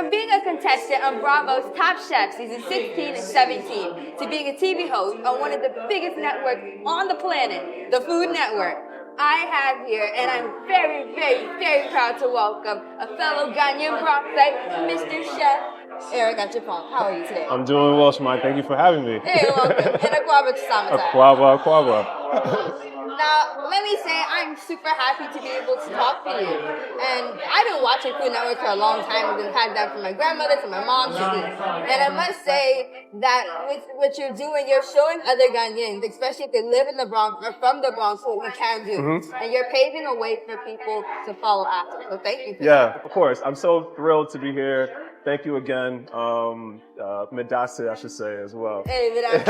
From being a contestant on Bravo's Top Chef season 16 and 17 to being a TV host on one of the biggest networks on the planet, the Food Network, I have here, and I'm very, very, very proud to welcome a fellow Ghanaian Bronxite, Mr. Chef Eric Adjepong. How are you today? I'm doing well, Shmai. Thank you for having me. Hey, you're welcome. And Akwaba to Samata. Akwaba. Now, let me say I'm super happy to be able to talk to you. And I've been watching Food Network for a long time. I've been had that from my grandmother to my mom to me. And I must say that with what you're doing, you're showing other Ghanaians, especially if they live in the Bronx or from the Bronx, what we can do. Mm-hmm. And you're paving a way for people to follow after. So thank you for that. Of course. I'm so thrilled to be here. Thank you again. Medase, I should say, as well. Hey, Medase.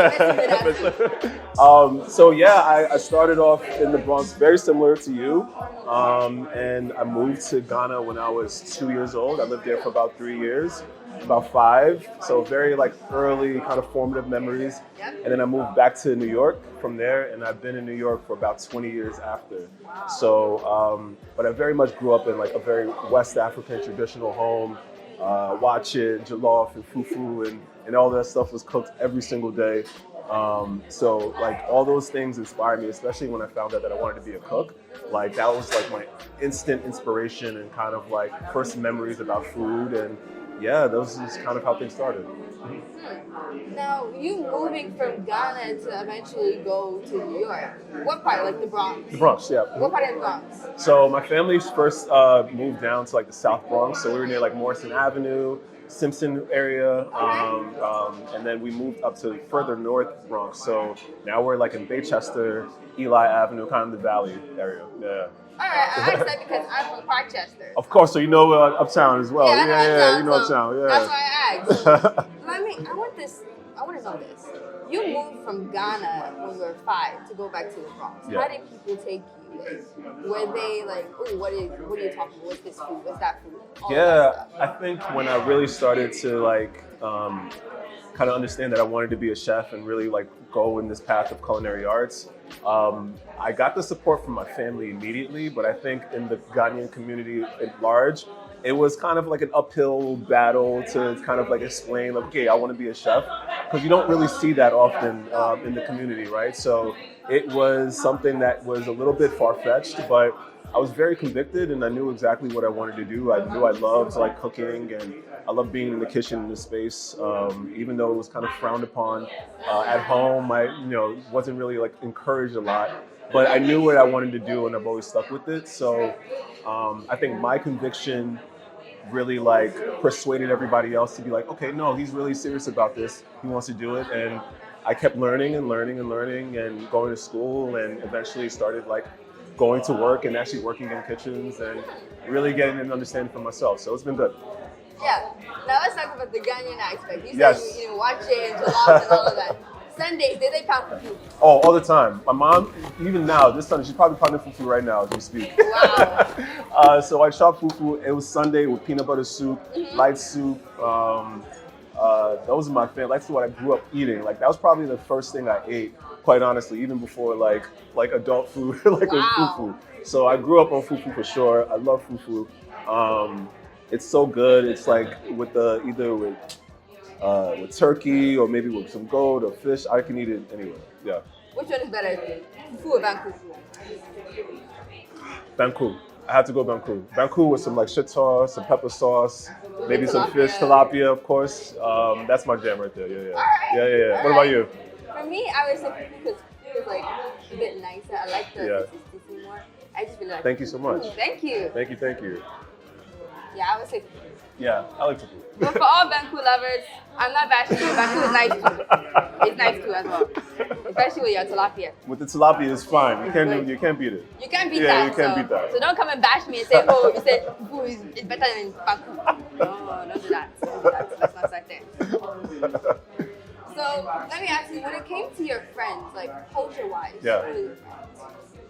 I started off in the Bronx very similar to you. And I moved to Ghana when I was 2 years old. I lived there for about 3 years, about 5. So very early kind of formative memories. Yep. And then I moved back to New York from there. And I've been in New York for about 20 years after. Wow. So, but I very much grew up in a very West African traditional home. Watch it, jollof and fufu and all that stuff was cooked every single day. So all those things inspired me, especially when I found out that I wanted to be a cook. That was my instant inspiration and kind of first memories about food. And yeah, those is kind of how things started. Now, you moving from Ghana to eventually go to New York. What part? The Bronx? The Bronx, yeah. What part of the Bronx? So my family first moved down to the South Bronx. So we were near Morrison Avenue, Simpson area. And then we moved up to further north Bronx. So now we're in Baychester, Eli Avenue, kind of the Valley area. Yeah. All right, I asked that because I'm from Parkchester. Of course, so you know Uptown as well. Yeah, you know Uptown. Yeah. That's why I asked. I want to know this. You moved from Ghana when you were 5 to go back to the Bronx. Yeah. How did people take you? Were they oh, what are you talking about? What's this food? What's that food? I think when I really started to kind of understand that I wanted to be a chef and really go in this path of culinary arts, I got the support from my family immediately, but I think in the Ghanaian community at large, it was kind of an uphill battle to kind of explain, okay, I want to be a chef, because you don't really see that often in the community, right? So it was something that was a little bit far-fetched, but I was very convicted and I knew exactly what I wanted to do. I knew I loved cooking and I loved being in the kitchen in the space, even though it was kind of frowned upon at home. I wasn't really encouraged a lot, but I knew what I wanted to do and I've always stuck with it. So I think my conviction really persuaded everybody else to be okay, no, he's really serious about this. He wants to do it. And I kept learning and going to school and eventually started going to work and actually working in kitchens and really getting an understanding for myself. So it's been good. Yeah. Now let's talk about the Ghanaian aspect. You said Yes. you watch it and jollof and all of that. Sundays, did they pound fufu? Oh, all the time. My mom, even now, this Sunday, she's probably pounding fufu right now as we speak. Wow. So I chopped fufu. It was Sunday with peanut butter soup, light soup. Those are my favorite. That's what I grew up eating. That was probably the first thing I ate, quite honestly, even before adult food, with fufu. So I grew up on fufu for sure. I love fufu. It's so good. It's with either with turkey or maybe with some goat or fish. I can eat it anywhere. Yeah. Which one is better, fufu or banku? Banku. I had to go banku. Banku with some shitar, some pepper sauce, maybe some fish, tilapia, of course. That's my jam right there. Yeah. Right. Yeah. What about you? For me, I would say fufu because it's a bit nicer. I like the consistency more. I just really like. Thank you so much. Thank you. Thank you. Yeah, I would say fufu. Yeah, I like fufu. But for all banku lovers, I'm not bashing you. Banku is nice too. It's nice too as well. Especially with your tilapia. With the tilapia, it's fine. You can't beat it. You can't beat that. Yeah, you can't beat that. So don't come and bash me and say, oh, you said fufu is better than banku. No, don't do that. Let's not start there. So let me ask you, when it came to your friends, culture-wise, who are your friends?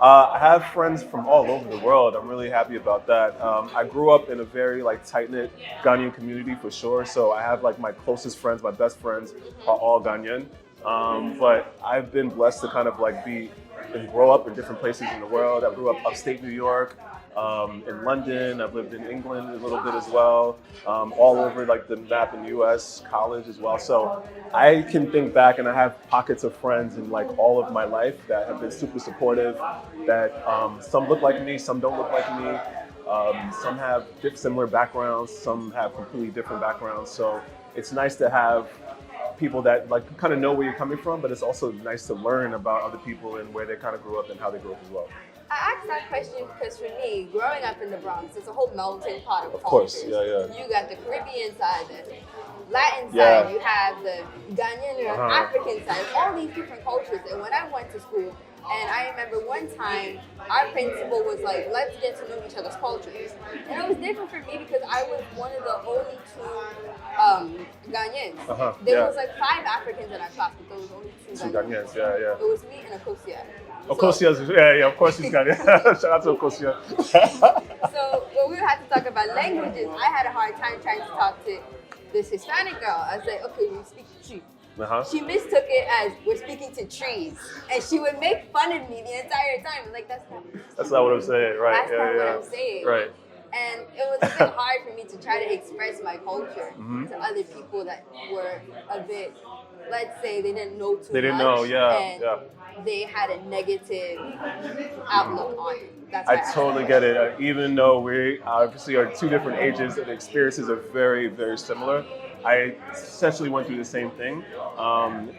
I have friends from all over the world. I'm really happy about that. I grew up in a very tight-knit Ghanaian community for sure. So I have my closest friends, my best friends are all Ghanaian. But I've been blessed to kind of be and grow up in different places in the world. I grew up upstate New York. in London. I've lived in England a little bit as well, all over like the map in the US, college as well. So I can think back and I have pockets of friends in like all of my life that have been super supportive, that some look like me, some don't look like me. Some have similar backgrounds, some have completely different backgrounds. So it's nice to have people that like kind of know where you're coming from, but it's also nice to learn about other people and where they kind of grew up and how they grew up as well. I asked that question because for me, growing up in the Bronx, it's a whole melting pot of cultures. Course, yeah. You got the Caribbean side, the Latin side, you have the Ghanaian or African side, all these different cultures. And when I went to school, and I remember one time our principal was like, let's get to know each other's cultures. And it was different for me because I was one of the only two Ghanaians. There was like 5 Africans in our class, but there was only 2 Ghanaians. Yeah. It was me and Akosia. Okosia's, yeah, of course he's got it. Shout out to Okosia. So when we had to talk about languages, I had a hard time trying to talk to this Hispanic girl. I was like, okay, we speak Chi. She mistook it as we're speaking to trees, and she would make fun of me the entire time. Like that's not what I'm saying, right? That's not what I'm saying, right? And it was a bit hard for me to try to express my culture to other people that were a bit, let's say, they didn't know too much. They didn't know, and they had a negative outlook on it. I totally get it. Even though we obviously are 2 different ages and experiences are very, very similar, I essentially went through the same thing,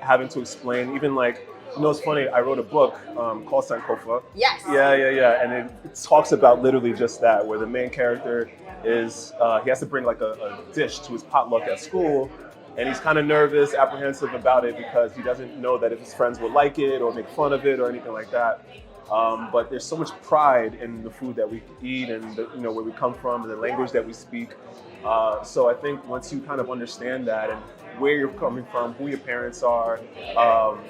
having to explain, even like, you know, it's funny, I wrote a book called Sankofa. Yes. Yeah. And it talks about literally just that, where the main character is, he has to bring like a dish to his potluck at school, and he's kind of nervous, apprehensive about it because he doesn't know that if his friends will like it or make fun of it or anything like that. But there's so much pride in the food that we eat and where we come from and the language that we speak. So I think once you kind of understand that and where you're coming from, who your parents are,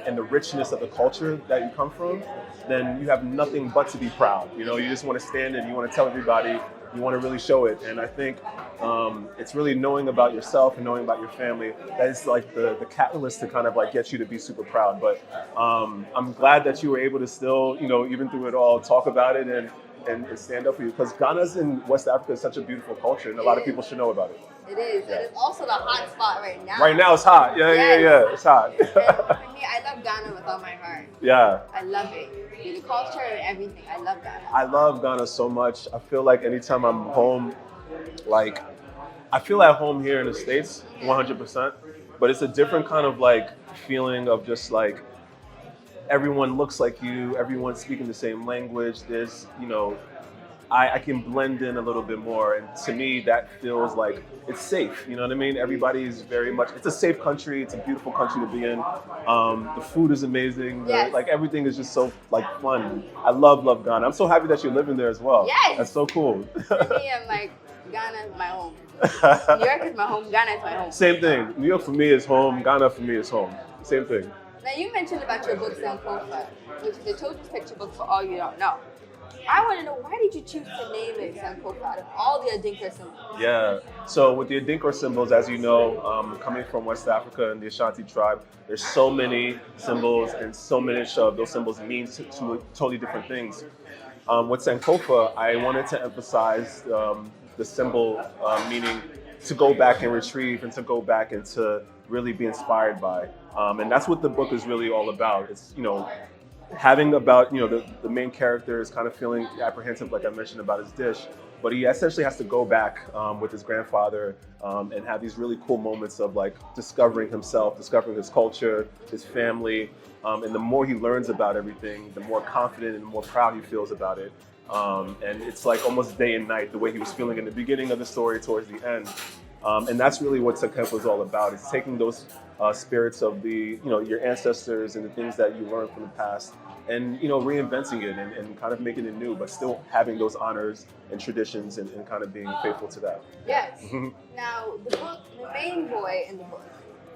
and the richness of the culture that you come from, then you have nothing but to be proud. You just want to stand and you want to tell everybody, you want to really show it. And I think it's really knowing about yourself and knowing about your family that is like the catalyst to kind of like get you to be super proud. But I'm glad that you were able to still, even through it all, talk about it and stand up for you, because Ghana's in West Africa is such a beautiful culture and a lot of people should know about it. It is. Yeah. It is also the hot spot right now. Right now it's hot. Yeah. It's hot. And for me, I love Ghana with all my heart. Yeah. I love it. The culture and everything. I love Ghana. I love Ghana so much. I feel like anytime I'm home, like I feel at home here in the States, 100%. But it's a different kind of like feeling of just like everyone looks like you, everyone's speaking the same language. There's, I can blend in a little bit more. And to me, that feels like it's safe. You know what I mean? Everybody is very much, it's a safe country. It's a beautiful country to be in. The food is amazing. Yes. Like everything is just so like fun. I love Ghana. I'm so happy that you're living there as well. Yes. That's so cool. For me, I'm like, Ghana is my home. New York is my home. Ghana is my home. Same thing. New York for me is home. Ghana for me is home. Same thing. Now you mentioned about your book, Sankofa, which is a children's picture book for all you don't know. I want to know, why did you choose to name it Sankofa out of all the Adinkra symbols? Yeah, so with the Adinkra symbols, as you know, coming from West Africa and the Ashanti tribe, there's so many symbols and so many of those symbols mean two totally different things. With Sankofa, I wanted to emphasize the symbol meaning to go back and retrieve and to go back and to really be inspired by. And that's what the book is really all about. It's, having about, the main character is kind of feeling apprehensive, like I mentioned, about his dish, but he essentially has to go back with his grandfather and have these really cool moments of like discovering himself, discovering his culture, his family, and the more he learns about everything, the more confident and the more proud he feels about it. And it's like almost day and night, the way he was feeling in the beginning of the story towards the end. And that's really what Sankofa is all about. It's taking those spirits of the, your ancestors and the things that you learned from the past and, reinventing it and kind of making it new, but still having those honors and traditions and kind of being faithful to that. Yes. Now, the main boy in the book,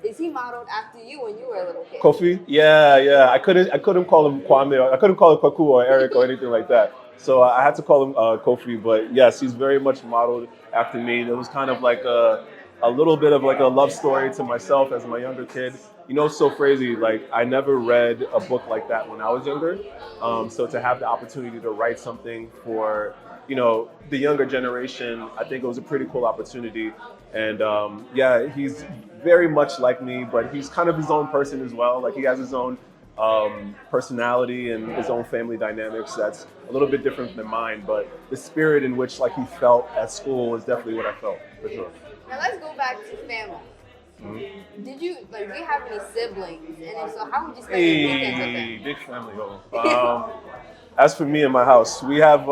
is he modeled after you when you were a little kid? Kofi? Yeah. I couldn't call him Kwame, or I couldn't call him Kwaku or Eric or anything like that. So I had to call him Kofi, but yes, he's very much modeled after me. It was kind of like a little bit of like a love story to myself as my younger kid. It's so crazy. Like I never read a book like that when I was younger. So to have the opportunity to write something for the younger generation, I think it was a pretty cool opportunity. And yeah, he's very much like me, but he's kind of his own person as well. Like he has his own personality and his own family dynamics that's a little bit different than mine. But the spirit in which like he felt at school is definitely what I felt, for sure. Now let's go back to family. Did you do you have any siblings? And if so, how would you spend your weekends with them? Big family. As for me and my house, we have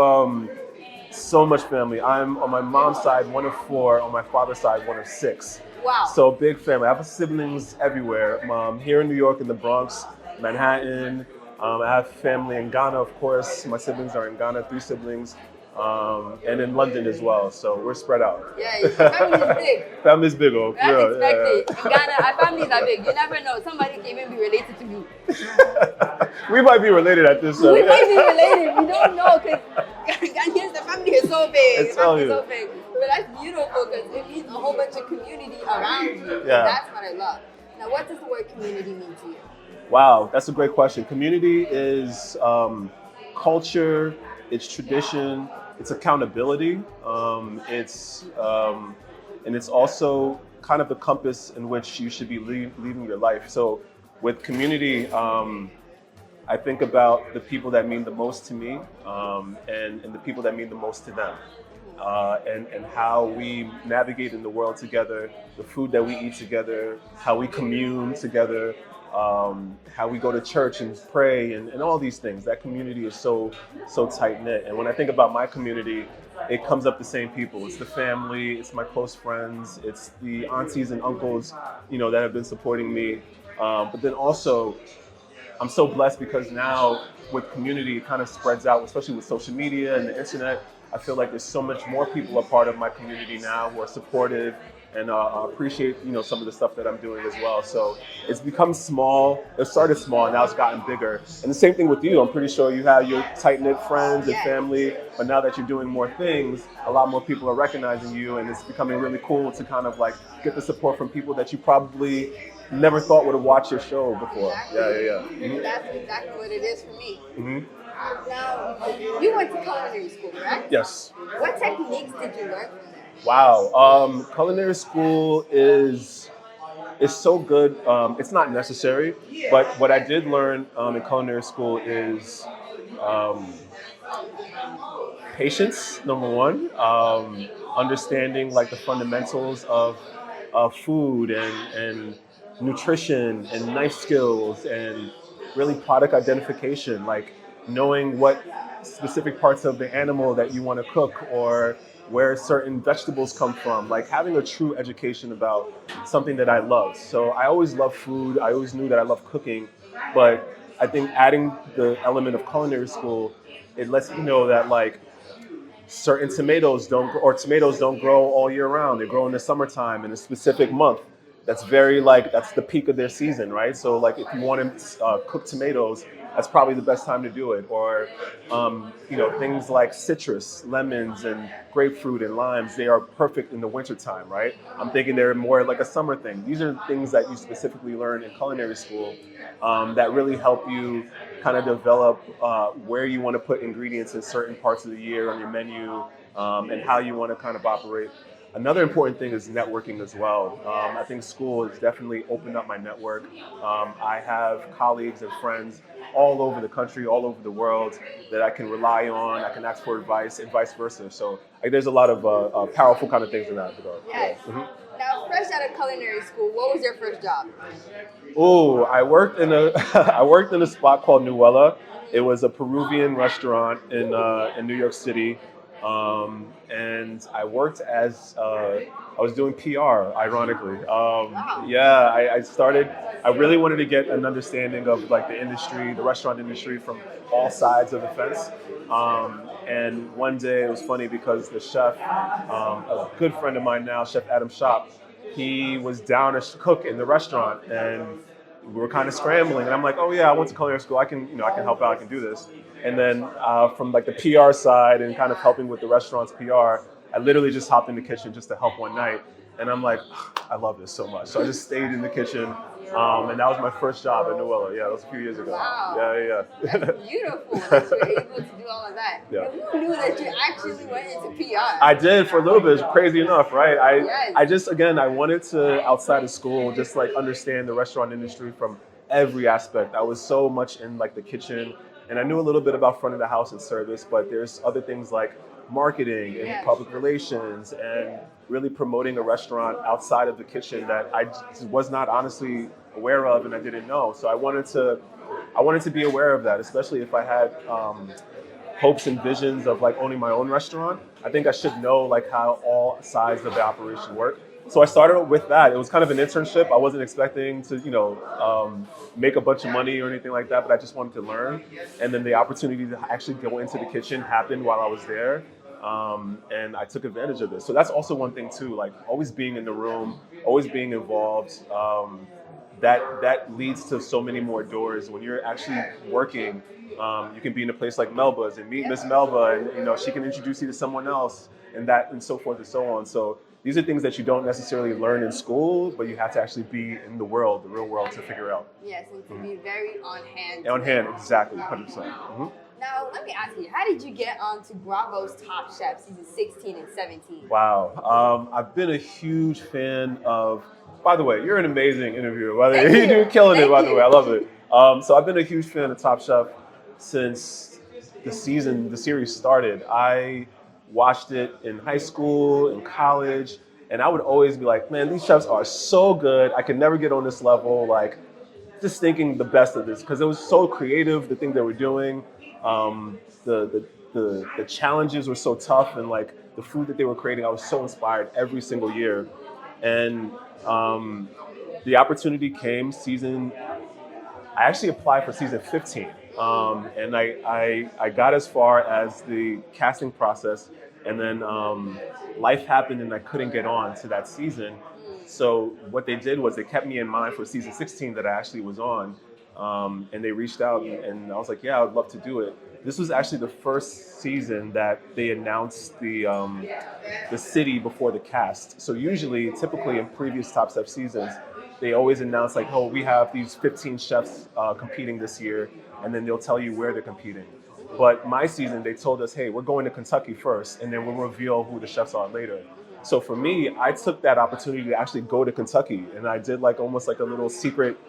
so much family. I'm on my mom's side one of 4, on my father's side one of 6. Wow. So big family. I have siblings everywhere. Here in New York, in the Bronx, Manhattan. I have family in Ghana, of course. My siblings are in Ghana, 3 siblings. And in London as well. So we're spread out. Yeah, your family is big. Family's big, oh. That's expected. In Ghana, our families are big. You never know. Somebody can even be related to you. We might be related at this. We might be related. We don't know because Ghanaians, the family is so big. The family is so big. But that's beautiful because it means a whole bunch of community around you. Yeah. That's what I love. Now, what does the word community mean to you? Wow, that's a great question. Community is culture, it's tradition, it's accountability, and it's also kind of the compass in which you should be leading your life. So with community, I think about the people that mean the most to me, and the people that mean the most to them. And how we navigate in the world together, the food that we eat together, how we commune together, how we go to church and pray, and all these things. That community is so tight knit. And when I think about my community, it comes up the same people. It's the family, it's my close friends, it's the aunties and uncles, that have been supporting me. But then also, I'm so blessed because now with community, it kind of spreads out, especially with social media and the internet. I feel like there's so much more people a part of my community now who are supportive and appreciate, some of the stuff that I'm doing as well. So it's become small. It started small, and now it's gotten bigger. And the same thing with you. I'm pretty sure you have your tight-knit friends and family, but now that you're doing more things, a lot more people are recognizing you, and it's becoming really cool to kind of like get the support from people that you probably never thought would have watched your show before. Exactly. Yeah. Mm-hmm. That's exactly what it is for me. Mm-hmm. Now, you went to culinary school, correct? Yes. What techniques did you learn from there? Wow. Culinary school is so good. It's not necessary, but what I did learn in culinary school is patience, number one, understanding like the fundamentals of food and nutrition and knife skills and really product identification, like knowing what specific parts of the animal that you want to cook or where certain vegetables come from, like having a true education about something that I love. So I always loved food. I always knew that I loved cooking, but I think adding the element of culinary school, it lets you know that like certain tomatoes don't grow all year round. They grow in the summertime in a specific month. That's that's the peak of their season, right? So like if you want to cook tomatoes, that's probably the best time to do it. Or, things like citrus, lemons, and grapefruit and limes, they are perfect in the wintertime, right? I'm thinking they're more like a summer thing. These are things that you specifically learn in culinary school that really help you kind of develop where you want to put ingredients in certain parts of the year on your menu and how you want to kind of operate. Another important thing is networking as well. I think school has definitely opened up my network. I have colleagues and friends all over the country, all over the world that I can rely on. I can ask for advice and vice versa. So there's a lot of powerful kind of things in that regard. Yes. Yeah. Mm-hmm. Now, fresh out of culinary school, what was your first job? Oh, I worked in a spot called Nuella. It was a Peruvian restaurant in New York City. And I worked as, I was doing PR, ironically. Wow. Yeah, I really wanted to get an understanding of like the industry, the restaurant industry from all sides of the fence. And one day it was funny because the chef, a good friend of mine now, Chef Adam Shop, he was down as cook in the restaurant and we were kind of scrambling. And I'm like, oh yeah, I went to culinary school. I can help out. I can do this. And then from like the PR side and kind of helping with the restaurant's PR, I literally just hopped in the kitchen just to help one night. And I'm like, I love this so much. So I just stayed in the kitchen. And that was my first job at Noella. Yeah, that was a few years ago. Wow. Yeah. That's beautiful that you were able to do all of that. Yeah. And who knew that you actually went into PR? I did for a little bit. It's crazy enough, right? Yes. I just, again, I wanted to, outside of school, just like understand the restaurant industry from every aspect. I was so much in like the kitchen, and I knew a little bit about front of the house and service, but there's other things like marketing and Yes. public relations and really promoting a restaurant outside of the kitchen that I just was not honestly aware of and I didn't know. So I wanted to be aware of that, especially if I had hopes and visions of like owning my own restaurant. I think I should know like how all sides of the operation work. So I started with that. It was kind of an internship. I wasn't expecting to, make a bunch of money or anything like that, but I just wanted to learn. And then the opportunity to actually go into the kitchen happened while I was there. And I took advantage of this. So that's also one thing too, like always being in the room, always being involved. That leads to so many more doors. When you're actually working, you can be in a place like Melba's and meet Miss Melba, and she can introduce you to someone else, and so forth and so on. So these are things that you don't necessarily learn in school, but you have to actually be in the real world, to figure out. Yes, and to be very on hand. On hand, exactly, 100%. Mm-hmm. Now, let me ask you, how did you get onto Bravo's Top Chef season 16 and 17? Wow. I've been a huge fan of, by the way, you're an amazing interviewer. Thank you. You're killing it, by the Thank way. I you. love it. So I've been a huge fan of Top Chef since the series started. I watched it in high school, in college, and I would always be like, man, these chefs are so good. I could never get on this level. Like, just thinking the best of this because it was so creative, the thing they were doing. The challenges were so tough, and like the food that they were creating, I was so inspired every single year. And the opportunity came I actually applied for season 15. And I got as far as the casting process, and then life happened and I couldn't get on to that season. So what they did was they kept me in mind for season 16 that I actually was on, and they reached out and I was like, yeah, I would love to do it. This was actually the first season that they announced the city before the cast. So typically in previous Top Chef seasons, they always announce like, oh, we have these 15 chefs competing this year, and then they'll tell you where they're competing. But my season, they told us, hey, we're going to Kentucky first, and then we'll reveal who the chefs are later. So for me, I took that opportunity to actually go to Kentucky, and I did like almost like a little secret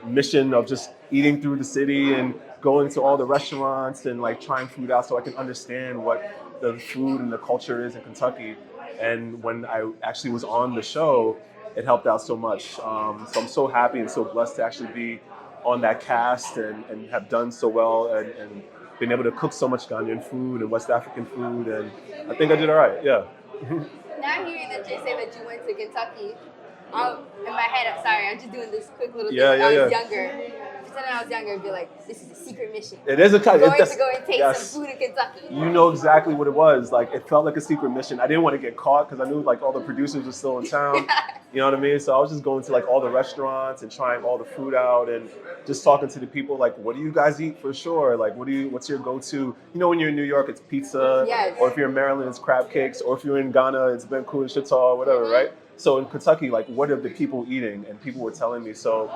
mission of just eating through the city and going to all the restaurants and like trying food out so I can understand what the food and the culture is in Kentucky. And when I actually was on the show, it helped out so much. So I'm so happy and so blessed to actually be on that cast and have done so well and been able to cook so much Ghanaian food and West African food, and I think I did all right, yeah. Now hearing that you say that you went to Kentucky, in my head, I'm sorry, I'm just doing this quick little thing. When I was younger, if you said when I was younger, I'd be like, this is a secret mission. It is a kind going to go and taste some food in Kentucky. You know exactly what it was. Like, it felt like a secret mission. I didn't want to get caught because I knew like all the producers were still in town. You know what I mean? So I was just going to like all the restaurants and trying all the food out and just talking to the people like, what do you guys eat for sure? Like, what's your go-to? You know, when you're in New York, it's pizza. Yes. Or if you're in Maryland, it's crab cakes. Or if you're in Ghana, it's benku and shita, whatever, right? So in Kentucky, like, what are the people eating? And people were telling me. So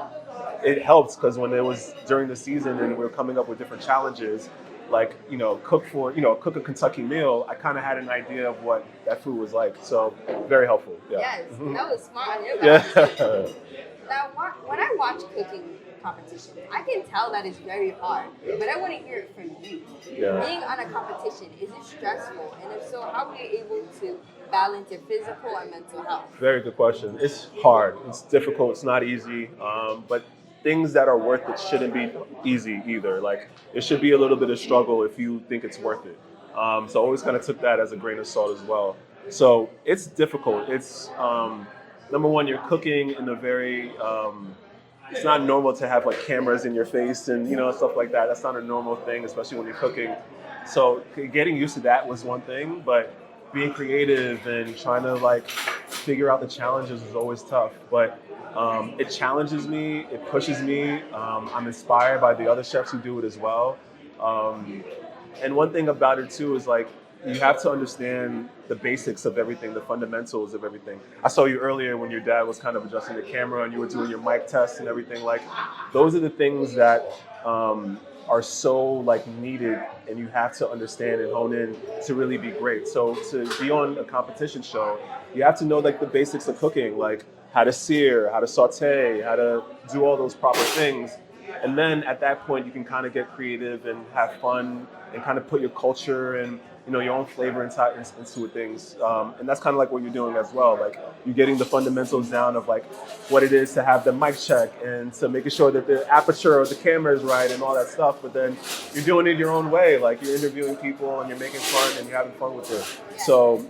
it helped because when it was during the season and we were coming up with different challenges, like, cook a Kentucky meal, I kind of had an idea of what that food was like. So very helpful. Yeah. Yes, that was smart on your part. Yeah. Now, when I watch cooking competitions, I can tell that it's very hard, but I want to hear it from you. Yeah. Being on a competition, is it stressful? And if so, how are you able to balance your physical and mental health? Very good question. It's hard. It's difficult. It's not easy. But things that are worth it shouldn't be easy either. Like, it should be a little bit of struggle if you think it's worth it. So I always kind of took that as a grain of salt as well. So it's difficult. It's number one, you're cooking in a very it's not normal to have like cameras in your face and stuff like that. That's not a normal thing, especially when you're cooking. So getting used to that was one thing, but being creative and trying to like figure out the challenges is always tough. But it challenges me, it pushes me. I'm inspired by the other chefs who do it as well. And one thing about it too is like you have to understand the basics of everything, the fundamentals of everything. I saw you earlier when your dad was kind of adjusting the camera and you were doing your mic tests and everything. Like, those are the things that are so like needed, and you have to understand and hone in to really be great. So to be on a competition show, you have to know like the basics of cooking, like how to sear, how to saute, how to do all those proper things. And then at that point, you can kind of get creative and have fun and kind of put your culture and your own flavor into things. And that's kind of like what you're doing as well. Like, you're getting the fundamentals down of like what it is to have the mic check and to making sure that the aperture of the camera is right and all that stuff. But then you're doing it your own way. Like, you're interviewing people and you're making fun and you're having fun with it. So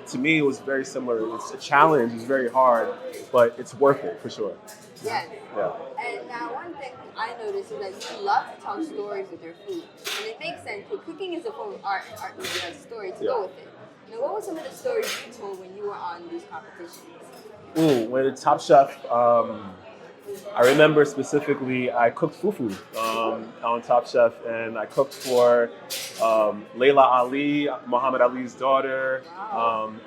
to me, it was very similar. It's a challenge. It's very hard, but it's worth it for sure. Yes. Yeah. And now one thing I noticed is that you love to tell stories with your food. And it makes sense, but cooking is a form of art, and art needs a story to go with it. Now, what were some of the stories you told when you were on these competitions? Ooh, when the Top Chef, I remember specifically I cooked fufu on Top Chef, and I cooked for Layla Ali, Muhammad Ali's daughter,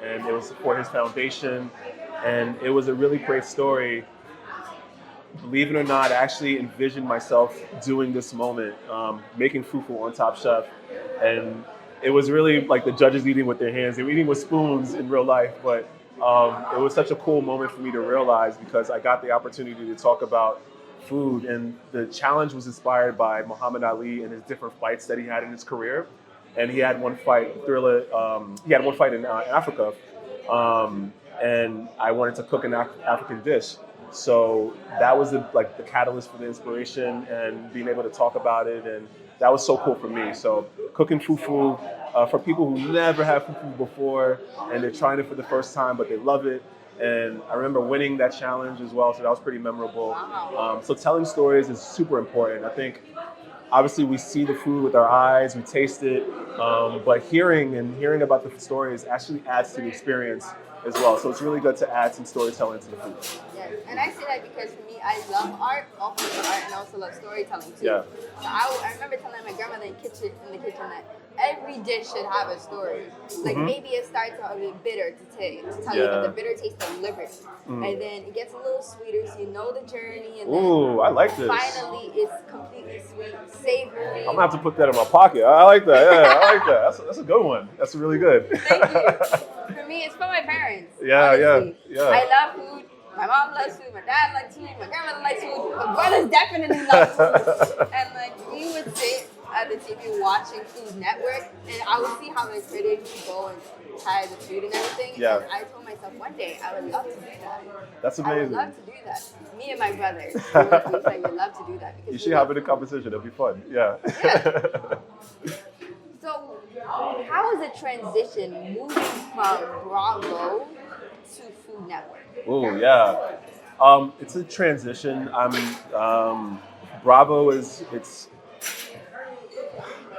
and it was for his foundation. And it was a really great story. Believe it or not, I actually envisioned myself doing this moment, making fufu on Top Chef. And it was really like the judges eating with their hands. They were eating with spoons in real life, but it was such a cool moment for me to realize, because I got the opportunity to talk about food. And the challenge was inspired by Muhammad Ali and his different fights that he had in his career. And he had one fight, he had one fight in Africa. And I wanted to cook an African dish. So that was the catalyst for the inspiration and being able to talk about it, and that was so cool for me. So cooking fufu for people who never had fufu before and they're trying it for the first time, but they love it. And I remember winning that challenge as well, so that was pretty memorable. So telling stories is super important. I think obviously we see the food with our eyes, we taste it, but hearing about the stories actually adds to the experience as well. So it's really good to add some storytelling to the food. Yes, and I say that because for me, I love art, all forms of art, and I also love storytelling too. Yeah. So I remember telling my grandmother in the kitchen that every dish should have a story. Like maybe it starts out a bit bitter to tell you about the bitter taste of liberty, and then it gets a little sweeter, so you know the journey. And then I like this. Finally, it's completely sweet, savory. I'm gonna have to put that in my pocket. I like that. Yeah, I like that. That's a good one. That's really good. Thank you. For me, it's for my parents. Yeah. I love food. My mom loves food. My dad likes food. My grandmother likes food. My brothers definitely love food. And we would sit at the TV watching Food Network, and I would see how the critics would go and try the food and everything. Yeah. And I told myself one day I would love to do that. That's amazing. I would love to do that. Me and my brothers, we would love to do that. Because you should have it in competition. It'll be fun. Yeah. So, how is the transition moving from Bravo to Food Network? Oh yeah, it's a transition. Bravo it's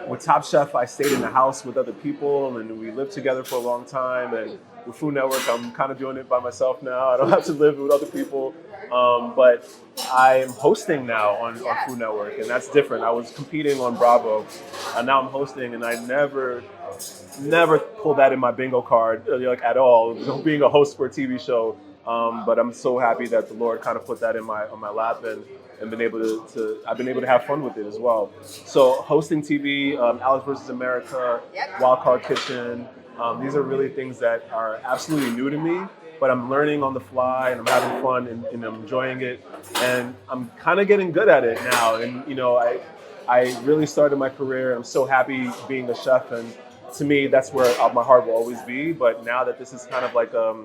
with Top Chef. I stayed in the house with other people, and we lived together for a long time. And with Food Network, I'm kind of doing it by myself now. I don't have to live with other people, but I'm hosting now on Food Network, and that's different. I was competing on Bravo, and now I'm hosting, and I never pull that in my bingo card at all. Being a host for a TV show. But I'm so happy that the Lord kind of put that on my lap and been able I've been able to have fun with it as well. So hosting TV, Alice vs. America, Wild Card Kitchen, these are really things that are absolutely new to me, but I'm learning on the fly and I'm having fun and I'm enjoying it, and I'm kind of getting good at it now. And I really started my career. I'm so happy being a chef, and to me, that's where my heart will always be. But now that this is kind of like a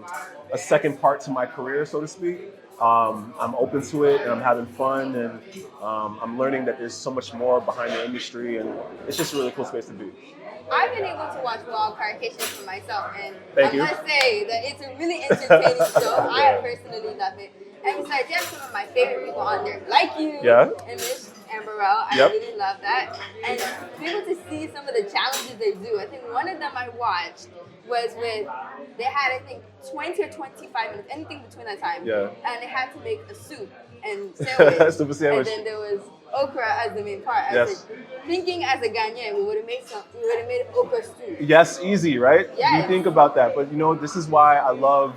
second part to my career, so to speak, I'm open to it and I'm having fun, and I'm learning that there's so much more behind the industry, and it's just a really cool space to be. I've been able to watch Wild Card Kitchen for myself, and Thank I you. must say that it's a really entertaining show. I personally love it. And besides, you have some of my favorite people on there, like you and Mish. and Burrell. I Yep. really love that. And to be able to see some of the challenges they do. I think one of them I watched was with, they had, I think, 20 or 25 minutes, anything between that time. Yeah. And they had to make a soup and sandwich. Super sandwich. And then there was okra as the main part. I was Yes. like, thinking as a Ghanaian, we would have made okra stew. Yes, easy, right? Yes. You think about that, but you know, this is why I love.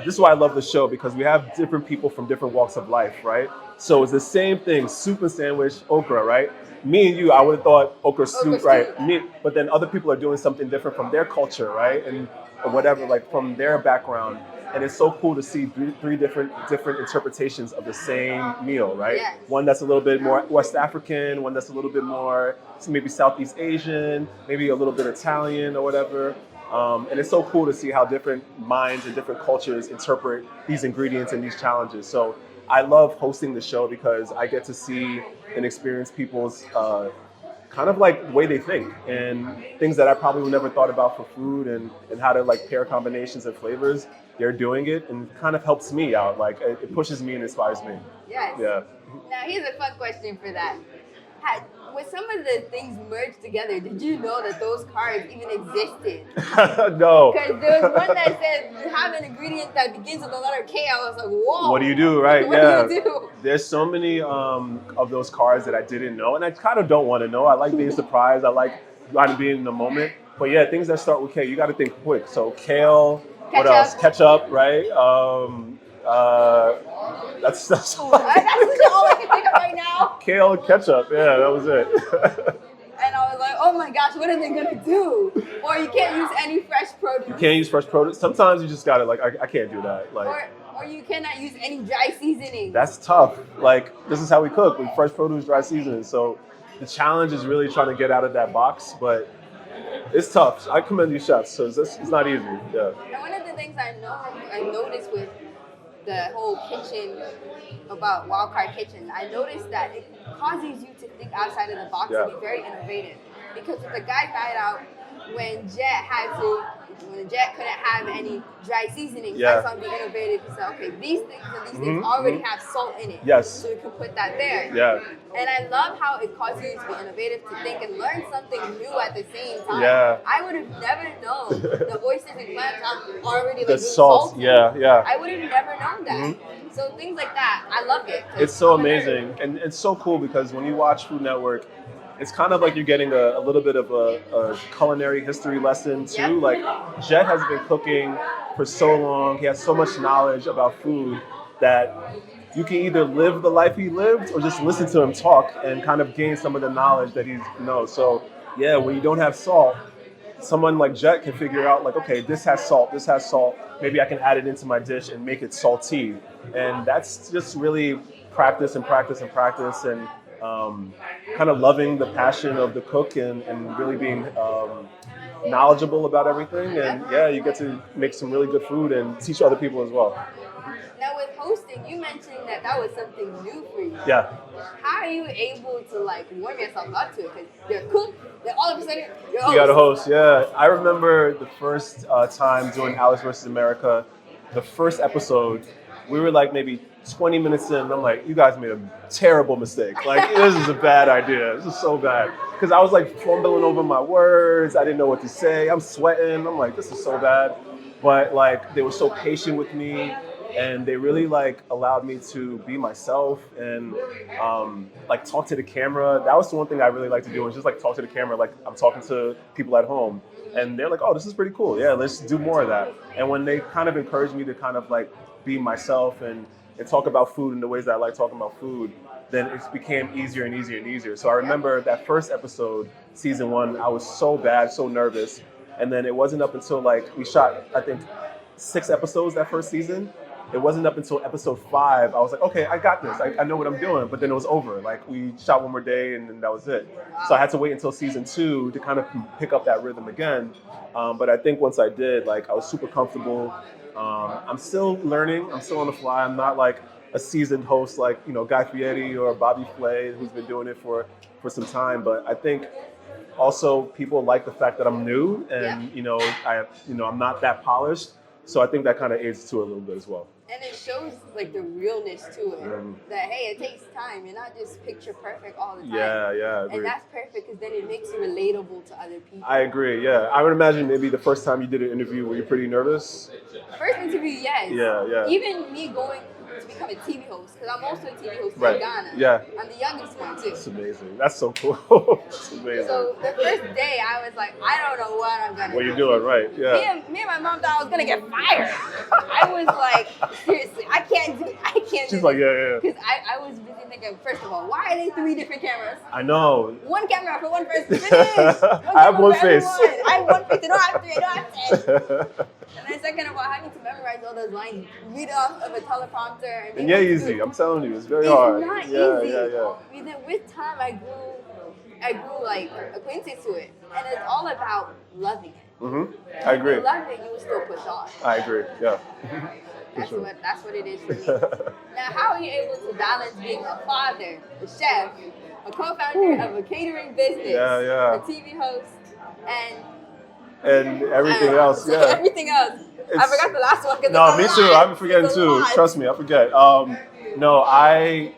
This is why I love the show, because we have different people from different walks of life, right? So it's the same thing: soup and sandwich, okra, right? Me and you, I would have thought okra soup, right? Me, but then other people are doing something different from their culture, right? And or whatever, like from their background. And it's so cool to see three different interpretations of the same meal, right? Yes. One that's a little bit more West African, one that's a little bit more maybe Southeast Asian, maybe a little bit Italian or whatever. And it's so cool to see how different minds and different cultures interpret these ingredients and these challenges. So I love hosting the show because I get to see and experience people's kind of like way they think and things that I probably would never thought about for food and how to like pair combinations and flavors. They're doing it and kind of helps me out. Like it pushes me and inspires me. Yes. Yeah. Now here's a fun question for that. With some of the things merged together, did you know that those cards even existed? No. Because there was one that said, have an ingredient that begins with the letter K. I was like, whoa. What do you do, right? What Yeah. do you do? There's so many of those cards that I didn't know, and I kind of don't want to know. I like being surprised. I like trying to be in the moment. But yeah, things that start with K, you got to think quick. So kale, what else? Ketchup, right? That's That's all I can think of right now. Kale and ketchup. Yeah, that was it. And I was like, oh my gosh, what are they gonna do? Or you can't use any fresh produce. You can't use fresh produce. Sometimes you just gotta like, I can't do that. Like, or you cannot use any dry seasoning. that's tough. Like, this is how we cook with fresh produce, dry seasoning. So the challenge is really trying to get out of that box, but it's tough. I commend you chefs, so it's not easy. Yeah. And one of the things I noticed with the whole kitchen, about Wildcard Kitchen, I noticed that it causes you to think outside of the box and be very innovative. Because with the Guy Night Out, when Jet couldn't have any dry seasoning, he tried to be innovative. He said, okay, these things and these things already have salt in it. Yes. So you can put that there. Yeah. And I love how it causes you to be innovative, to think and learn something new at the same time. Yeah. I would have never known the oysters and clams are already like The really salt. salty. Yeah. I would have never known that. So things like that, I love it. It's so amazing. And it's so cool because when you watch Food Network, it's kind of like you're getting a little bit of a culinary history lesson too. Yep. Like Jet has been cooking for so long. He has so much knowledge about food that you can either live the life he lived or just listen to him talk and kind of gain some of the knowledge that he knows. So yeah, when you don't have salt, someone like Jet can figure out like, okay, this has salt. Maybe I can add it into my dish and make it salty. And that's just really practice and kind of loving the passion of the cook and really being knowledgeable about everything. And yeah, you get to make some really good food and teach other people as well. Now with hosting, you mentioned that was something new for you. Yeah. How are you able to like warm yourself up to it? Because you're a cook, then all of a sudden you're a host. You got a host, yeah. I remember the first time doing Alice vs. America, the first episode, we were like maybe 20 minutes in, and I'm like, you guys made a terrible mistake. Like, this is a bad idea. This is so bad. Because I was like fumbling over my words. I didn't know what to say. I'm sweating. I'm like, this is so bad. But like, they were so patient with me, and they really like allowed me to be myself and like talk to the camera. That was the one thing I really like to do, was just like talk to the camera like I'm talking to people at home. And they're like, oh, this is pretty cool. Yeah, let's do more of that. And when they kind of encouraged me to kind of like be myself and talk about food in the ways that I like talking about food, then it became easier and easier and easier. So I remember that first episode, season 1, I was so bad, so nervous. And then it wasn't up until like, we shot, I think, 6 episodes that first season. It wasn't up until episode 5, I was like, okay, I got this. I know what I'm doing. But then it was over. Like, we shot one more day and then that was it. So I had to wait until season 2 to kind of pick up that rhythm again. But I think once I did, like, I was super comfortable. I'm still learning. I'm still on the fly. I'm not like a seasoned host like, you know, Guy Fieri or Bobby Flay, who's been doing it for some time. But I think also people like the fact that I'm new and, I'm not that polished. So I think that kind of aids to it a little bit as well. And it shows like the realness to it. That hey, it takes time. You're not just picture perfect all the time. Yeah, And that's perfect because then it makes you relatable to other people. I agree. Yeah, I would imagine maybe the first time you did an interview, were you pretty nervous? First interview, yes. Yeah. Even me going to become a TV host, because I'm also a TV host in Ghana. Yeah. I'm the youngest one too. It's amazing. That's so cool. It's amazing. So the first day, I was like, I don't know what I'm gonna do. What you're doing, right? Yeah. Me and my mom thought I was gonna get fired. I was like, seriously, I can't do. She's like, yeah. Because I was busy thinking, first of all, why are they 3 different cameras? I know. One camera for one person. Finish. I have one face. I have one face. I don't have 3. I don't have 10. And then second of all, having to memorize all those lines, read off of a teleprompter. And yeah, easy. I'm telling you, it's very hard. It's not easy. Yeah. Then with time, I grew like acquainted to it, and it's all about loving it. I agree. If you love it, you will still push on. I agree. Yeah. That's what it is for me. Now, how are you able to balance being a father, a chef, a co-founder of a catering business, a TV host, and everything else? Yeah. Everything else. I forgot the last one. No, me too. I've been forgetting too. Trust me, I forget. No, I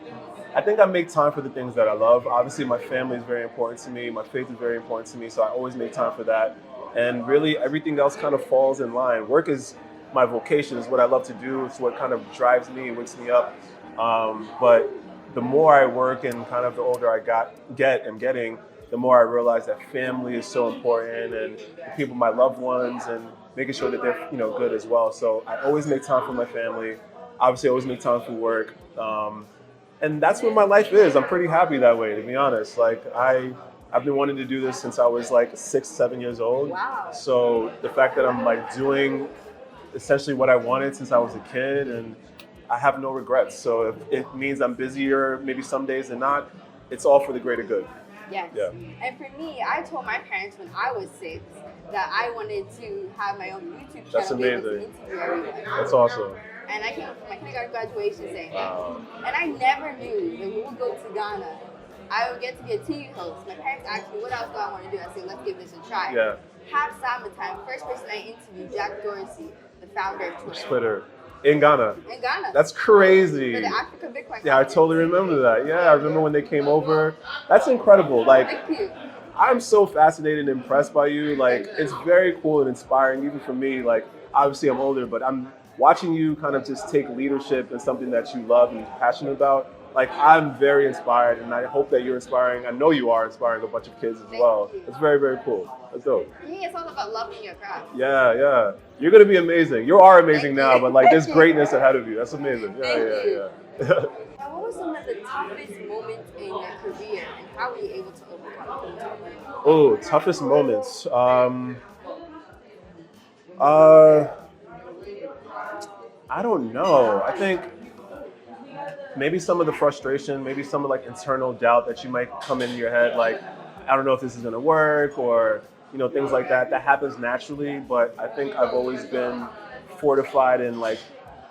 think I make time for the things that I love. Obviously, my family is very important to me. My faith is very important to me, so I always make time for that. And really, everything else kind of falls in line. Work is my vocation, is what I love to do. It's what kind of drives me, wakes me up. But the more I work and kind of the older I getting, the more I realize that family is so important, and the people, my loved ones, and making sure that they're good as well. So I always make time for my family. Obviously, I always make time for work. And that's what my life is. I'm pretty happy that way, to be honest. Like I've been wanting to do this since I was like 6, 7 years old. Wow. So the fact that I'm like doing essentially what I wanted since I was a kid, and I have no regrets. So if it means I'm busier maybe some days than not, it's all for the greater good. Yes. Yeah. And for me, I told my parents when I was 6 that I wanted to have my own YouTube channel. That's amazing. To interview everyone. That's awesome. And I came from my kindergarten graduation saying, Wow. And I never knew that when we would go to Ghana, I would get to be a TV host. My parents asked me, what else do I want to do? I said, let's give this a try. Yeah. Half summertime, first person I interviewed, Jack Dorsey, the founder of Twitter. In Ghana. In Ghana. That's crazy. For the Africa Bitcoin. Yeah, I totally remember that. Yeah, I remember when they came over. That's incredible. Like, Thank you. I'm so fascinated and impressed by you. Like, it's very cool and inspiring, even for me. Like, obviously I'm older, but I'm watching you kind of just take leadership in something that you love and passionate about. Like, I'm very inspired, and I hope that you're inspiring. I know you are inspiring a bunch of kids as well. It's very, very cool. That's dope. For me, it's all about loving your craft. Yeah. You're gonna be amazing. You are amazing now, but like, there's greatness ahead of you. That's amazing. Yeah. Now, what were some of the toughest moments in your career, and how were you able to overcome them? Oh, toughest moments. I don't know. I think maybe some of the frustration, maybe some of like internal doubt that you might come into your head, like, I don't know if this is gonna work, or things like that. That happens naturally, but I think I've always been fortified in like,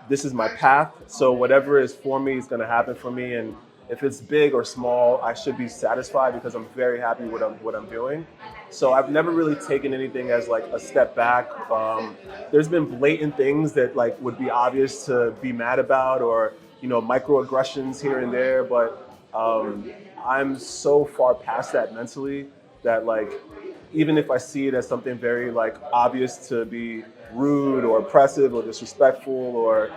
this is my path. So whatever is for me is gonna happen for me, and if it's big or small, I should be satisfied because I'm very happy with what I'm doing. So I've never really taken anything as like a step back. There's been blatant things that like would be obvious to be mad about, or microaggressions here and there, but I'm so far past that mentally that like, even if I see it as something very like obvious to be rude or oppressive or disrespectful or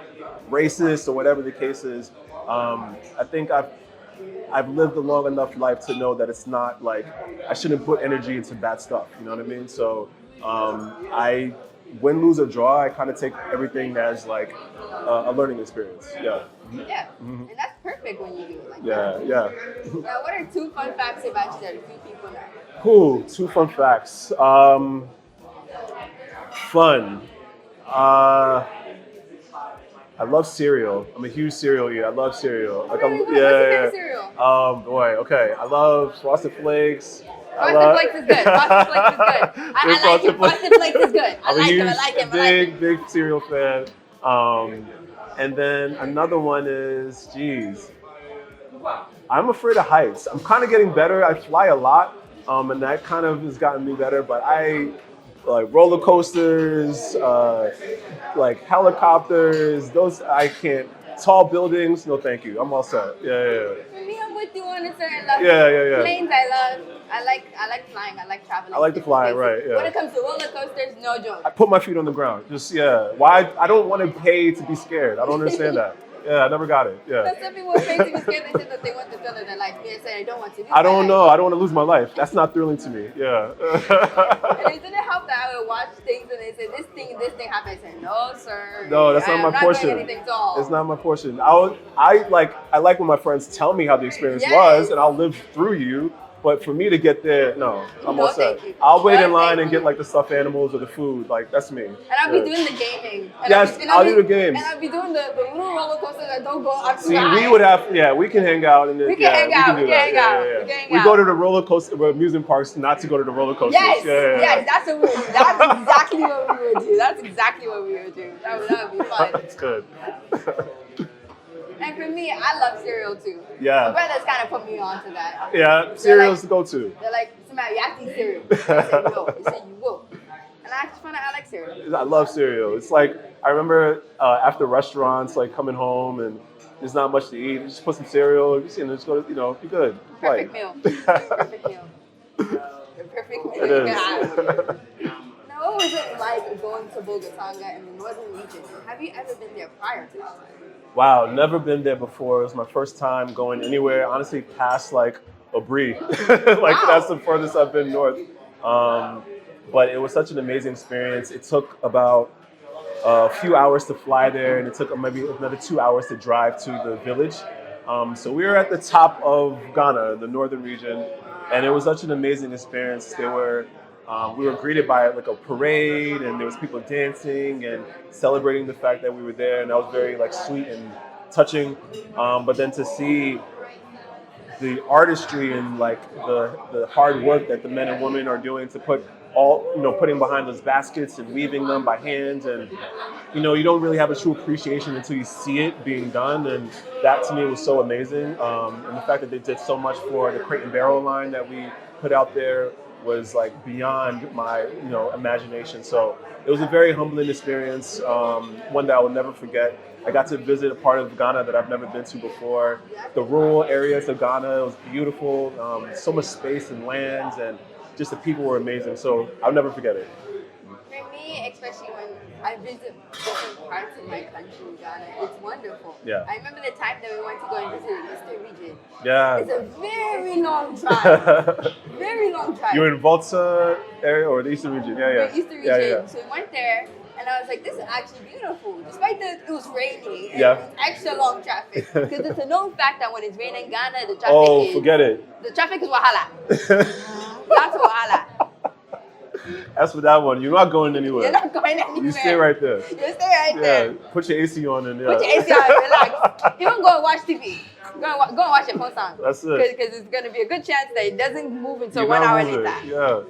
racist or whatever the case is, I think I've lived a long enough life to know that it's not like, I shouldn't put energy into bad stuff, you know what I mean? So I win, lose, or draw, I kind of take everything as like a learning experience. Yeah. Yeah, and that's perfect when you do it like that. Yeah. Now, what are 2 fun facts about you that a few people know? Cool. 2 fun facts. Fun. I love cereal. I'm a huge cereal eater. I love cereal. Like, really? What's your favorite cereal? Boy. Okay. I love Frosted Flakes. Frosted Flakes is good. Frosted Flakes is good. I like it. Frosted Flakes is good. I like him. Big cereal fan. And then another one is, I'm afraid of heights. I'm kind of getting better. I fly a lot, and that kind of has gotten me better. But I like roller coasters, like helicopters. Those I can't tall buildings, no thank you. I'm all set. Yeah. For me, I'm with you on a certain level. Yeah. Planes, I love. I like flying. I like traveling. I like to fly, right? Yeah. When it comes to roller coasters, no joke. I put my feet on the ground. Just Why? I don't want to pay to be scared. I don't understand that. Yeah, I never got it. Yeah. Some people pay to be scared. They say that they want the thrill of their life. They say I don't want to. I don't know. I don't want to lose my life. That's not thrilling to me. Yeah. And it didn't help that I would watch things and they say this thing happened. I said no, sir. No, that's not my portion. Doing anything tall. It's not my portion. I like when my friends tell me how the experience was, and I'll live through you. But for me to get there, no, I'm all set. I'll wait in line and get like the stuffed animals or the food. Like that's me. And I'll be doing the gaming. Yes, I'll do the games. And I'll be doing the little roller coasters that don't go up. See, we would have, we can hang out and we can hang out. We go to the roller coaster amusement parks, not to go to the roller coasters. Yes, that's what we would do. That's exactly what we would do. That's exactly what we would do. That would be fun. That's good. And for me, I love cereal too. Yeah. My brothers kind of put me onto that. Yeah, cereal's the go-to. They're like, somebody, you have to eat cereal. I said no. They said you will. And I just find out I like cereal. I love cereal. It's like, I remember after restaurants, like coming home and there's not much to eat. Just put some cereal, and just go to, be good. Perfect meal. Perfect meal. The perfect meal. It is. Now, what was it like going to Bogotá in the northern region? Have you ever been there prior to that? Wow, never been there before. It was my first time going anywhere, honestly, past like Abri. That's the furthest I've been north. But it was such an amazing experience. It took about a few hours to fly there, and it took maybe another 2 hours to drive to the village. So we were at the top of Ghana, the northern region, and it was such an amazing experience. We were greeted by like a parade, and there was people dancing and celebrating the fact that we were there, and that was very like sweet and touching. But then to see the artistry and like the hard work that the men and women are doing to putting behind those baskets and weaving them by hand, and you don't really have a true appreciation until you see it being done, and that to me was so amazing. And the fact that they did so much for the crate and barrel line that we put out there was like beyond my imagination. So it was a very humbling experience, one that I will never forget. I got to visit a part of Ghana that I've never been to before. The rural areas of Ghana, it was beautiful, so much space and lands, and just the people were amazing. So I'll never forget it. For me, especially when I visit different parts of my country, Ghana, it's wonderful. Yeah. I remember the time that we went to go and visit the Eastern region. Yeah. It's a very long drive. Very long drive. You were in Volta area or the Eastern region? Yeah. The Eastern region. Yeah. So we went there, and I was like, this is actually beautiful. Despite that it was raining and it was extra long traffic. Because it's a known fact that when it's raining in Ghana, the traffic forget it. The traffic is wahala. That's wahala. As for that one, you're not going anywhere. You're not going anywhere. You stay right there. You stay right there. Put your AC on and Put your AC on, relax. Even go and watch TV. Go and watch your phone song. That's it. Because it's going to be a good chance that it doesn't move until 1 hour later. Yeah.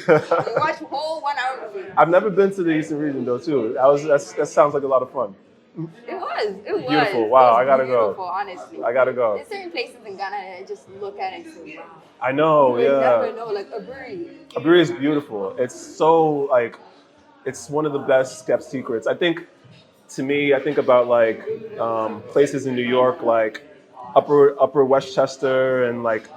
You watch the whole 1 hour movie. I've never been to the Eastern region though too. That sounds like a lot of fun. It was. Beautiful. Wow, I gotta go. Beautiful, honestly. I gotta go. There's certain places in Ghana that I just look at and say, wow. I know, You never know, like Aburi. Aburi is beautiful. It's so it's one of the best kept secrets. I think about like places in New York, like Upper Westchester, and like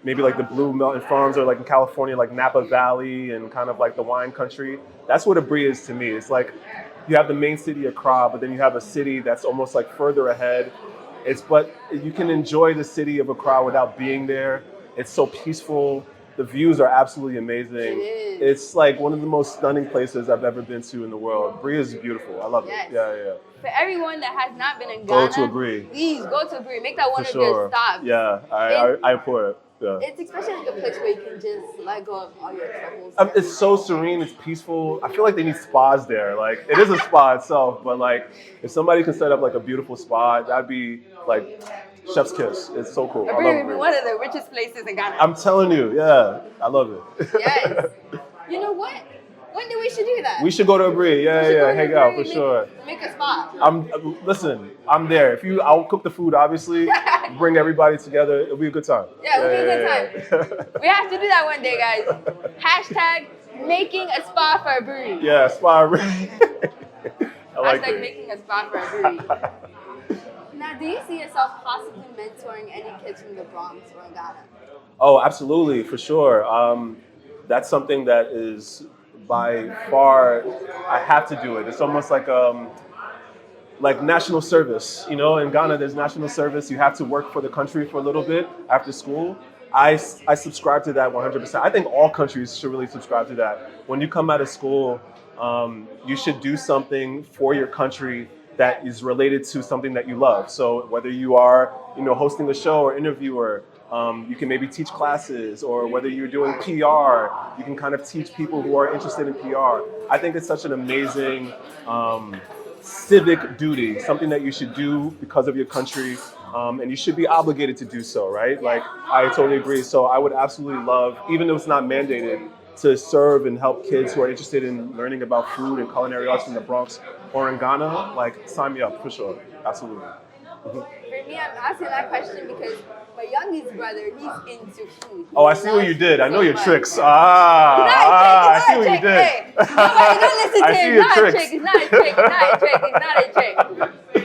maybe like the Blue Mountain Farms, or like in California, like Napa Valley, and kind of like the wine country. That's what Aburi is to me. It's like you have the main city, Accra, but then you have a city that's almost like further ahead. But you can enjoy the city of Accra without being there. It's so peaceful. The views are absolutely amazing. It is. It's like one of the most stunning places I've ever been to in the world. Aburi is beautiful. I love it. Yeah. For everyone that has not been in Go Ghana, to Aburi. Please go to Aburi. Make that one For of your stops. Yeah, I implore it. Yeah. It's especially like a place where you can just let go of all your troubles. It's so serene. It's peaceful. I feel like they need spas there. Like it is a spa itself, but like if somebody can set up like a beautiful spa, that'd be like chef's kiss. It's so cool. Aburi would be one of the richest places in Ghana. I'm telling you, I love it. Yes. You know what? When do we should do that? We should go to Aburi. Hang out for sure. Make a spot. Listen, I'm there. I'll cook the food, obviously. Bring everybody together. It'll be a good time. Yeah, it'll be a good time. We have to do that one day, guys. Hashtag making a spa for Aburi. Yeah, spa Aburi. I like Hashtag it. making a spa for Aburi. Now, do you see yourself possibly mentoring any kids from the Bronx or in Ghana? Oh, absolutely, for sure. That's something that is by far, I have to do it. It's almost like national service. You know, in Ghana, there's national service. You have to work for the country for a little bit after school. I subscribe to that 100%. I think all countries should really subscribe to that. When you come out of school, you should do something for your country that is related to something that you love. So whether you are, hosting a show or interviewer, you can maybe teach classes, or whether you're doing PR, you can kind of teach people who are interested in PR. I think it's such an amazing civic duty, something that you should do because of your country, and you should be obligated to do so, right? Like, I totally agree. So I would absolutely love, even though it's not mandated, to serve and help kids who are interested in learning about food and culinary arts in the Bronx or in Ghana. Like, sign me up for sure. Absolutely. For me, I'm asking that question because my youngest brother, he's into food. Oh, I see what you did. I know your tricks. I see what you did. Hey, nobody don't listen to him. It's not a trick.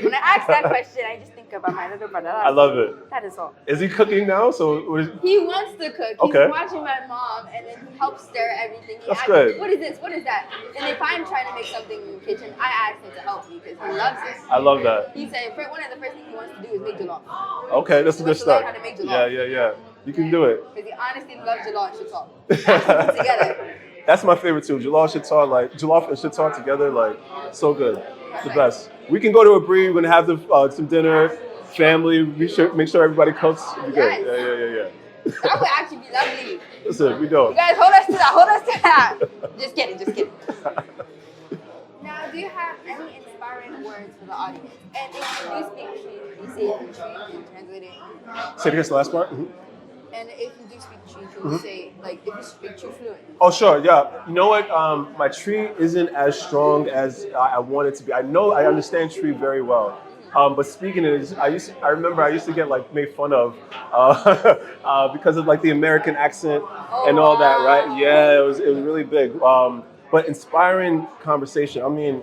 When I ask that question, I just think about my little brother. I love it. That is all. Is he cooking now? He wants to cook. Okay. He's watching my mom, and then he helps stir everything. That's good. What is this? What is that? And if I'm trying to make something in the kitchen, I ask him to help me because he loves it. I love that. He said one of the first things he wants to do is make jollof. Okay, that's a good start. How to make jollof. Yeah. You can do it. Because he honestly loves jollof and shiitake together. That's my favorite too. Jollof and shiitake together, like, so good. It's the best. We can go to a brie. We're gonna have some dinner, family. We should make sure everybody cooks. It'll be good. Yeah. That would actually be lovely. Listen, we don't. You guys hold us to that. Just kidding. Now, do you have any inspiring words for the audience? And if you do speak Tree, you say it in Tree and translate it. Say it against the last part. Mm-hmm. And if you do speak Tree, can you say, like, if you speak Tree fluent? Oh, sure, yeah. You know what? My Tree isn't as strong as I want it to be. I understand Tree very well. But speaking it, I remember I used to get made fun of because of the American accent and all that, right? Yeah, it was really big. But inspiring conversation. I mean,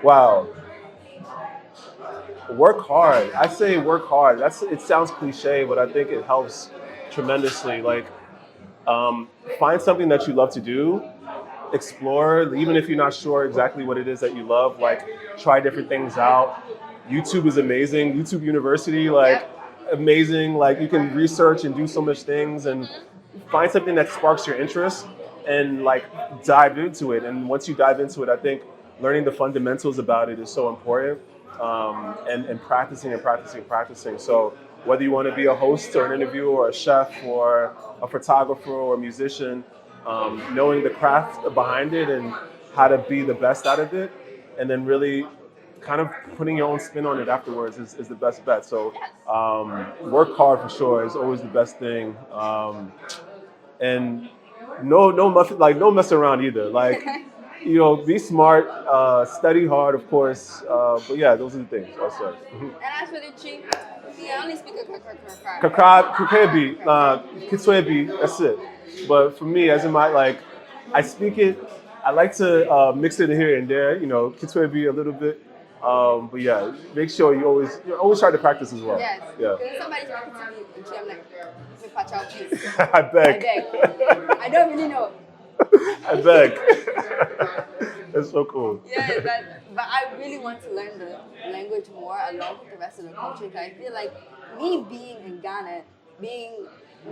wow. Work hard. I say work hard. It sounds cliche, but I think it helps tremendously. Find something that you love to do. Explore, even if you're not sure exactly what it is that you love. Try different things out. YouTube is amazing. YouTube University, amazing. You can research and do so much things, and find something that sparks your interest and dive into it. And once you dive into it, I think learning the fundamentals about it is so important. And practicing. So whether you want to be a host or an interviewer or a chef or a photographer or a musician, knowing the craft behind it and how to be the best out of it, and then really kind of putting your own spin on it afterwards is the best bet. So work hard for sure is always the best thing. And no mess around either. Be smart, study hard, of course. But yeah, those are the things I'll say. And as for the Tree, I only speak a Kakrebi, Kitswebi, that's it. But for me, as in I speak it, I like to mix it here and there, Kitswebi a little bit. But yeah, make sure you always try to practice as well. Yes. Yeah. Because somebody's talking to me in Tree, I'm like, watch out, please. I beg. I don't really know. I beg. That's so cool. Yeah, but I really want to learn the language more along with the rest of the culture. Because I feel like me being in Ghana, me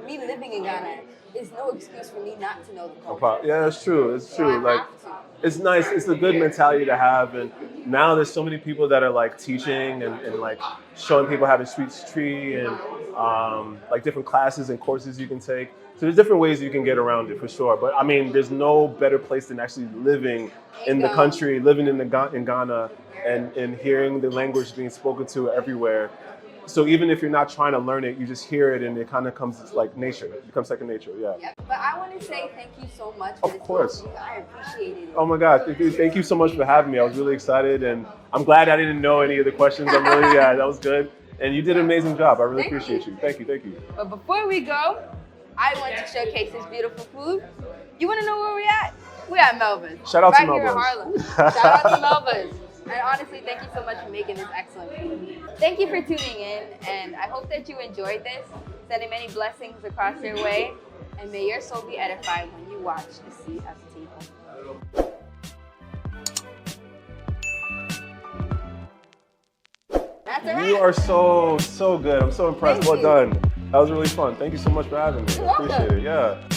living in Ghana, is no excuse for me not to know the culture. Yeah, it's true. It's true. It's nice. It's a good mentality to have. And now there's so many people that are teaching and showing people how to speak Tree and different classes and courses you can take. So there's different ways you can get around it for sure. But I mean, there's no better place than actually living in the country, living in Ghana, and hearing the language being spoken to everywhere. So even if you're not trying to learn it, you just hear it and it kind of comes like nature. It becomes second nature, yeah. Yep. But I want to say thank you so much for Of course. Interview. I appreciate it. Oh my God, thank you so much for having me. I was really excited and I'm glad I didn't know any of the questions. That was good. And you did an amazing job. I really appreciate you. Thank you. But before we go, I want to showcase this beautiful food. You want to know where we're at? We're at Melvin's. Shout out to Melvin's. Melvin's. Right here in Harlem. Shout out to Melvin's. And honestly, thank you so much for making this excellent food. Thank you for tuning in, and I hope that you enjoyed this. Sending many blessings across your way, and may your soul be edified when you watch the seat at the table. That's a wrap. You are so good. I'm so impressed. Thank Well you. done. That was really fun. Thank you so much for having me. You're I appreciate welcome. it. Yeah.